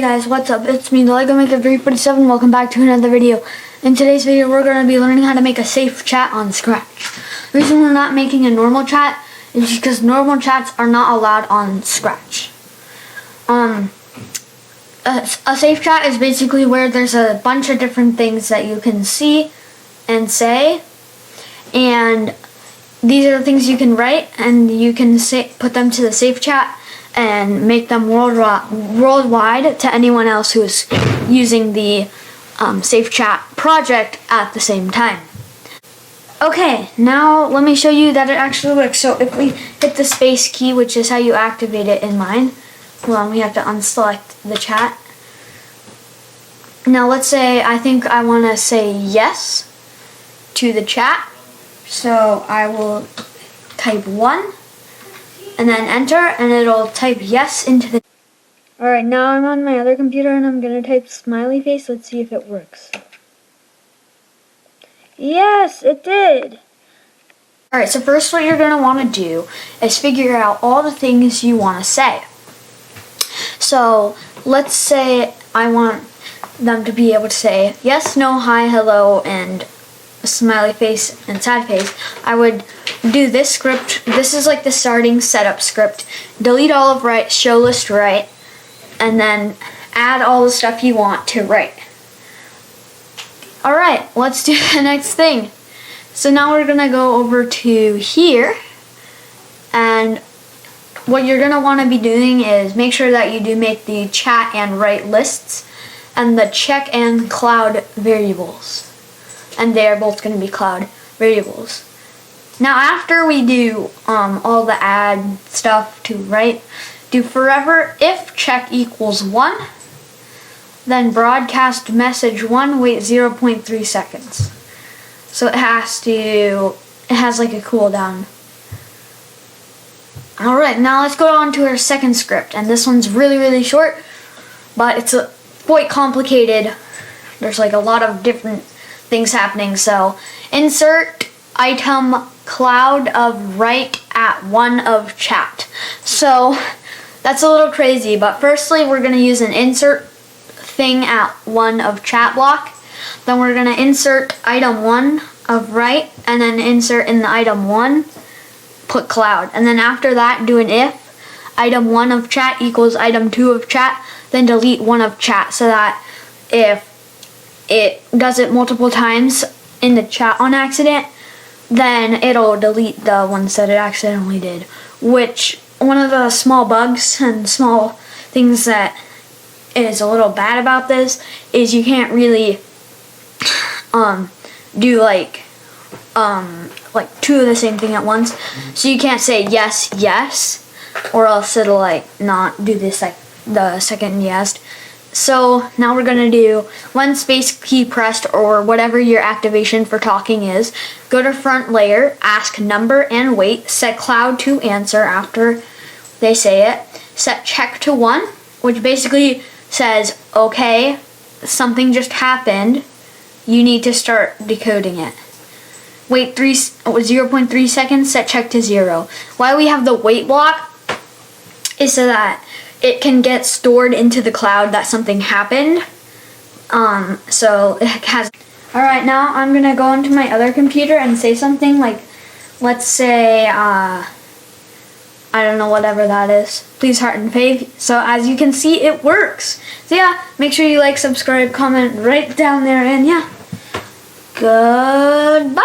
guys, what's up? It's me, the Lego Maker 347. Welcome back to another video. In today's video, we're going to be learning how to make a safe chat on Scratch. The reason we're not making a normal chat is because normal chats are not allowed on Scratch. A safe chat is basically where there's a bunch of different things that you can see and say, and these are the things you can write, and you can put them to the safe chat and make them worldwide to anyone else who is using the safe chat project at the same time. Okay, now let me show you that it actually works. So if we hit the space key, which is how you activate it in mine, well, we have to unselect the chat. Now let's say I think I want to say yes to the chat. So I will type 1 and then enter, and it'll type yes into the... Alright, now I'm on my other computer and I'm going to type smiley face. Let's see if it works. Yes, it did! Alright, so first what you're going to want to do is figure out all the things you want to say. So let's say I want them to be able to say yes, no, hi, hello, and smiley face and sad face. I would do this script. This is like the starting setup script. Delete all of write, show list write, and then add all the stuff you want to write. Alright, let's do the next thing. So now we're gonna go over to here, and what you're gonna want to be doing is make sure that you do make the chat and write lists and the check and cloud variables. And they are both going to be cloud variables. Now after we do all the add stuff to write, do forever if check equals 1, then broadcast message 1, wait 0.3 seconds. So it has like a cooldown. Alright, now let's go on to our second script, and this one's really short, but it's quite complicated. There's like a lot of different things happening. So insert item cloud of write at 1 of chat. So that's a little crazy, but firstly we're going to use an insert thing at 1 of chat block. Then we're going to insert item 1 of write, and then insert in the item 1 put cloud, and then after that do an if item 1 of chat equals item 2 of chat, then delete 1 of chat, so that if it does it multiple times in the chat on accident, then it'll delete the ones that it accidentally did. Which, one of the small bugs and small things that is a little bad about this is you can't really do like two of the same thing at once. So you can't say yes, or else it'll like not do this like the second yes. So now we're going to do when space key pressed, or whatever your activation for talking is, go to front layer, ask number and wait, set cloud to answer after they say it, set check to 1, which basically says, okay, something just happened, you need to start decoding it. Wait 0.3 seconds, set check to 0. Why we have the wait block is so that it can get stored into the cloud that something happened. So it has... Alright, now I'm going to go into my other computer and say something like, let's say, I don't know, whatever that is. Please heart and fave. So as you can see, it works. So yeah, make sure you like, subscribe, comment right down there, and yeah. Goodbye!